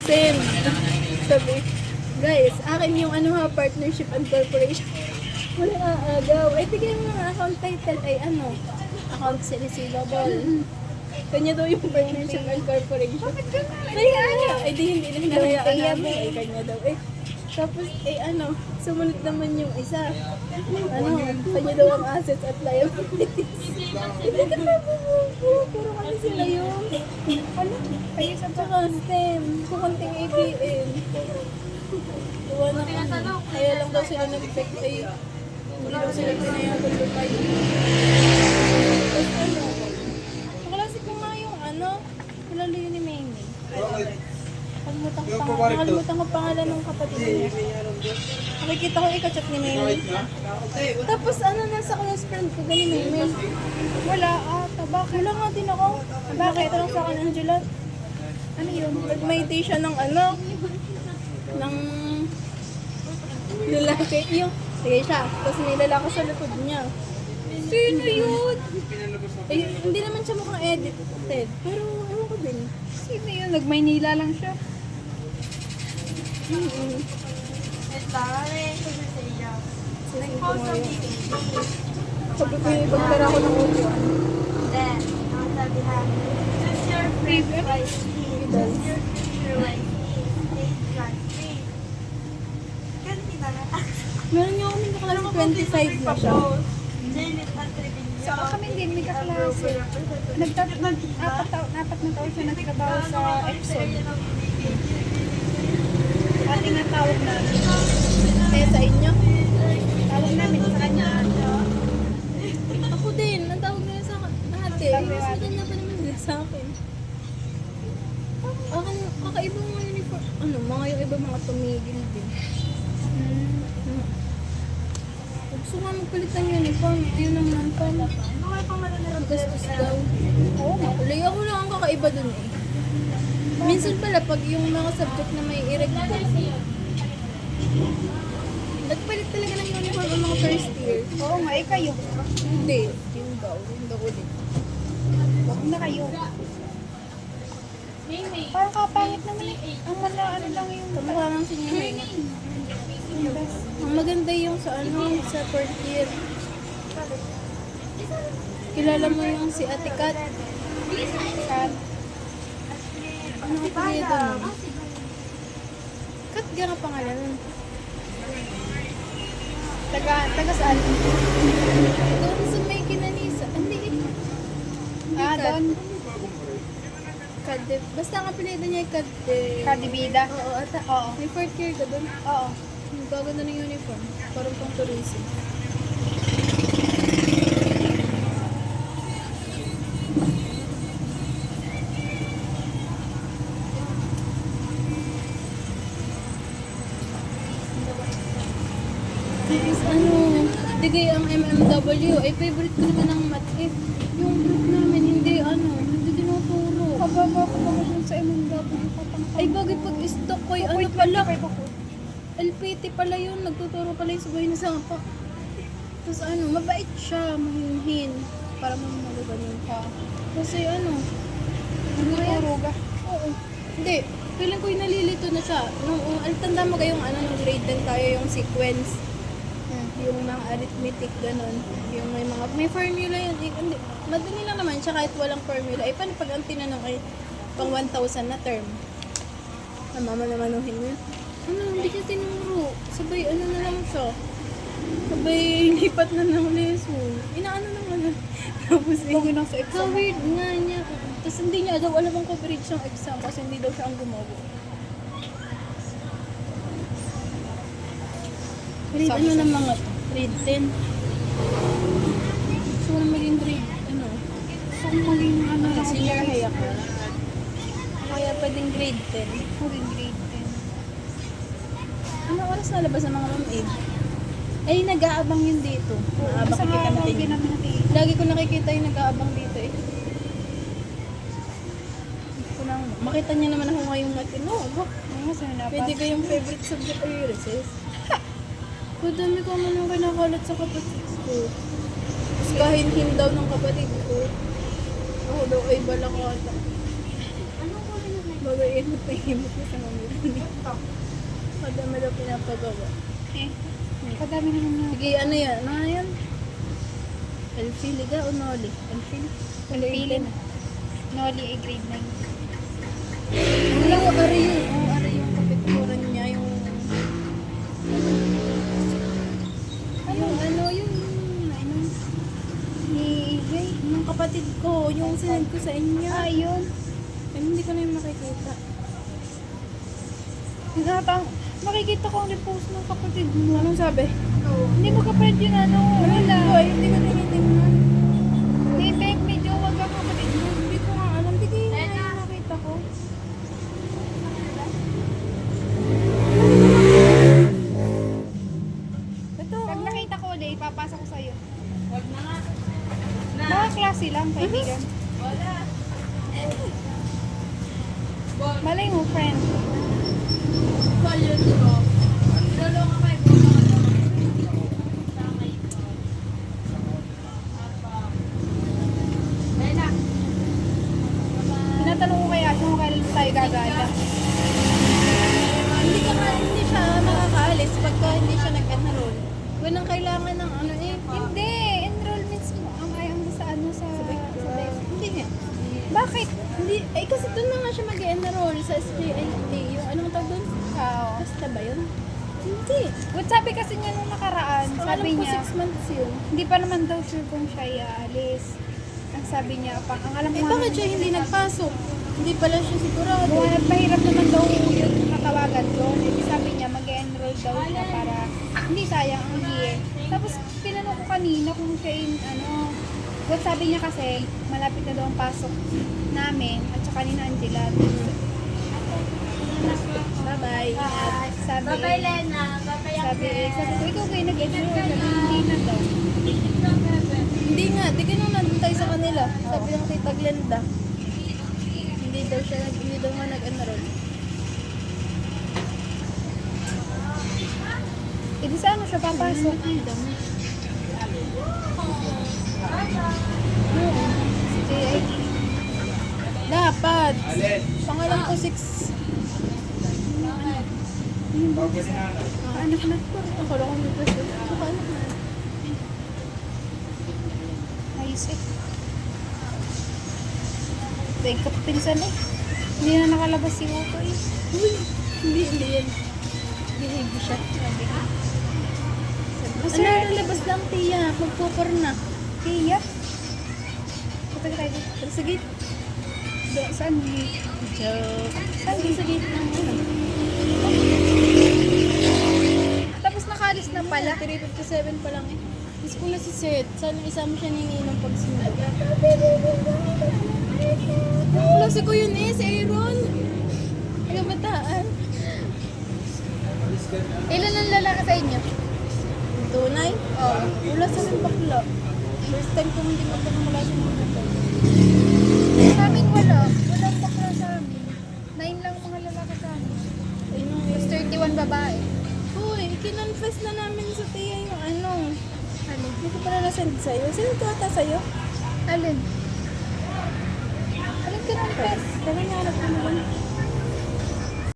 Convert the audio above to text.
Same. Sabi, guys, akin yung ano ha, partnership and corporation. Walang aagaw. Ay, tigay mo nga account title ay ano, accounts receivable. Kanya daw yung partnership and corporation. Bakit ka na? Ay, di hindi na hinahayaan namin. Ay, kanya daw. Eh, tapos, ano, sumunod naman yung isa. Ano, kanya daw ang assets at liabilities. Hindi ka na bumubo. Puro kasi sila yung, ano, kayo sa tsaka STEM. Kukunting APM. Tuwa na kami. Kaya lang daw sila nag-check ay hindi daw sila pinayagan lumay. Tapos ano, kaklase ko nga yung ano, kilala yun ni Mimi. Nakalimutan ko pangalan ng kapatid niya. Nakikita ko ikachat ni Mimi. Tapos ano, nasa close friend ko gani Mimi. Wala ata, bakit? Wala nga din ako. Bakit? Lang sa akin, Angela. Ano yun? Nag-may siya ng ano, ng lalaki. Yung, sige siya. Tapos may lalaki sa likod niya. Sino yun? Eh, hindi naman siya mukhang edited. Pero ewan ko din. Sino yun? Nag-Maynila lang siya. Sabi ko yung ipagtara ko ng audio. Then, ang sabi ha, choose your friend wisely. Choose your future wisely. Take plan free. Ganun di ba? Meron niyo kami kaklase 25 na siya. Janet at Trevino. So, kami din, may kaklase. Apat na taon siya nagtrabaho sa Epson. Pati nga tawag namin. Kaya sa inyo? Tawag namin sa kanya. Ako din. Ang tawag nila sa ate. Mas maganda pa naman nila sa akin. Akin, kakaibang mga uniform. Ano, mga yung iba mga tumigil din. Gusto nga magpalit ng uniform. Ayun lang naman pa. Gastos daw. Oo nga. Ulay ako lang ang kakaiba dun eh. Minsan pala, pag yung mga subject na may irregular, nagpalit talaga ng uniform ang mga first year. Oo nga, kayo. Hindi. Yung daw. Yung daw ulit. Huwag na kayo. Parang kapangit naman eh. Ang ano lang yung... Kamukha ng senior high. Ang maganda yung sa ano, sa fourth year. Kilala mo yung si Ate Kat? Kat. Ano ang apelyido nun? Kat nga pangalan nun. Taga saan? Doon sa may kinanisa. Hindi eh. Ah, Kat. doon. Kade. Basta ang apelyido niya ay Kade. Kadibida. Oo, ata. Oo. May fourth year ka doon. Oo. Ang gaganda ng uniform. Parang pang tourism. Tapos ano, digay ang MMW. Ay, favorite ko naman ang math eh. Yung group namin, hindi hindi tinuturo. Kababa ko naman dun sa MMW. Ay, bagay pag stock ko, ano pala? LPT pala yun, nagtuturo pala yung sabay na sapa. Tapos ano, mabait siya, mahinhin. Para mamagaling ka. Kasi Nagtuturo ka. Oo. Hindi, feeling ko yung nalilito na siya. Tanda mo kayong nung grade 10 tayo yung sequence. Yung mga arithmetic, ganun. Yung may formula yun. Hindi, madali lang naman siya kahit walang formula. Eh, paano pag ang tinanong ay pang 1,000 na term? Mamamanuhin mo yun. Hindi siya tinuro. Sabay, na lang siya. Sabay, lipat na ng lesson. Inaano naman na. Tapos Bago na sa exam. weird nga niya. Tapos hindi niya daw alam ang coverage ng exam kasi hindi daw siya ang gumawa. Grade Sabi ng mga grade 10. Gusto ko na maging grade, So, maging lang. senior high ako. Kaya pwedeng grade 10. Maging grade 10. Ano oras nalabas ang mga ma'am-aid? Ay, nag-aabang yun dito. Nag-aabang Sa kita mga natin. lagi namin natin. Lagi ko nakikita yung nag-aabang dito eh. Makita niyo naman ako ngayong natin. No, pwede kayong favorite subject ay recess. Dami ko man yung kinakalat sa kapatid ko. Tapos kahinhin daw ng kapatid ko. Ako daw ay balakata. Bago imot na imot na sa mamila. Madami daw pinapagawa. Eh, kadami naman na. Sige, ano yan? Ano nga yan? Elfili ka o Noli? Elfili? Pili na. Noli ay grade 9. Alam ko, ari yung kapituran niya, yung... Ni Jay. Yung kapatid ko, yung sinend ko sa inyo. Yun. Ay, hindi ko na yung makikita. Makikita ko ang repost ng kapatid mo. Anong sabi? Hindi mo kapatid yun ano. Wala. Ay, hindi ko tinitingnan. Niteng medyo wag ang kapatid mo. Hindi ko nga alam. Hindi ko yung nakita ko. Ito, Pag nakita ko ulit, ipapasa ko sa'yo. Wag na nga. Mga klase lang, kaibigan. Malay mo, friend. Tinatanong ko kaya siya kung kailan tayo gagala. hindi siya nakakaalis pagka hindi siya nag-enroll. Walang kailangan ng ano eh. Hindi, enrollments mo. Ang ayang sa ano sa best. Hindi nga. Bakit? Hindi, eh kasi doon na nga siya mag-enroll sa SJLT. Yung anong tawag doon? Oo. Basta ba yun? Hindi. What sabi kasi niya nung nakaraan, Ang sabi alam ko niya, 6 months yun. hindi pa naman daw sure kung siya iaalis. Ang sabi niya, ang alam Eh ko bakit siya hindi nagpasok? Hindi pala siya sigurado. Mahirap naman daw yung natawagan ko. Eh, sabi niya, mag-enroll daw siya para hindi sayang ang year. Tapos, tinanong ko kanina kung siya what sabi niya kasi, malapit na daw ang pasok namin at saka ni Angela. Bye-bye. Sabi, Bye-bye, Lena. Bye-bye, sabi ko, ikaw kayo nag-enroll. Sabi, hindi na daw. Hindi nga, di ka nung nandun tayo sa kanila. Sabi ng tita Glenda. Hindi daw nga nag-enroll. Eh, di saan siya papasok? Si JIT. Dapat. Pangalan ko 6. Anak na. Ako lang kung dito siya. Baka anak na. Ayos eh. Thank you, pinsan eh. Hindi na nakalabas si Otto eh. Uy, hindi yan. Behave siya. Ano na lalabas lang, Tia? Magpupor na. Tia? Punta ka tayo dito. Pero sa gate. Saan yun? Joke. Saan din sa gate ng ano? Tapos nakalis na pala. 3:57 pa lang eh. Miss ko na si Seth. Sana isama siya ni Ninong pag sinunod. Klase ko yun eh, si Aaron. Kabataan. Ilan ang lalaki sa inyo? Tunay? Oo. Wala sa rin bakla. First time ko hindi magpapamula siya ng bakla. Sa amin wala. Walang bakla sa amin. 9 lang mga lalaki sa amin. Ayun Tapos 31 babae. Uy, kinonfess na namin sa Tia yung ano. Hindi ko pala nasend sa'yo. Sino ito ata sa'yo? Alin? Alin ka ng pes? Kaya nga, alam ko naman.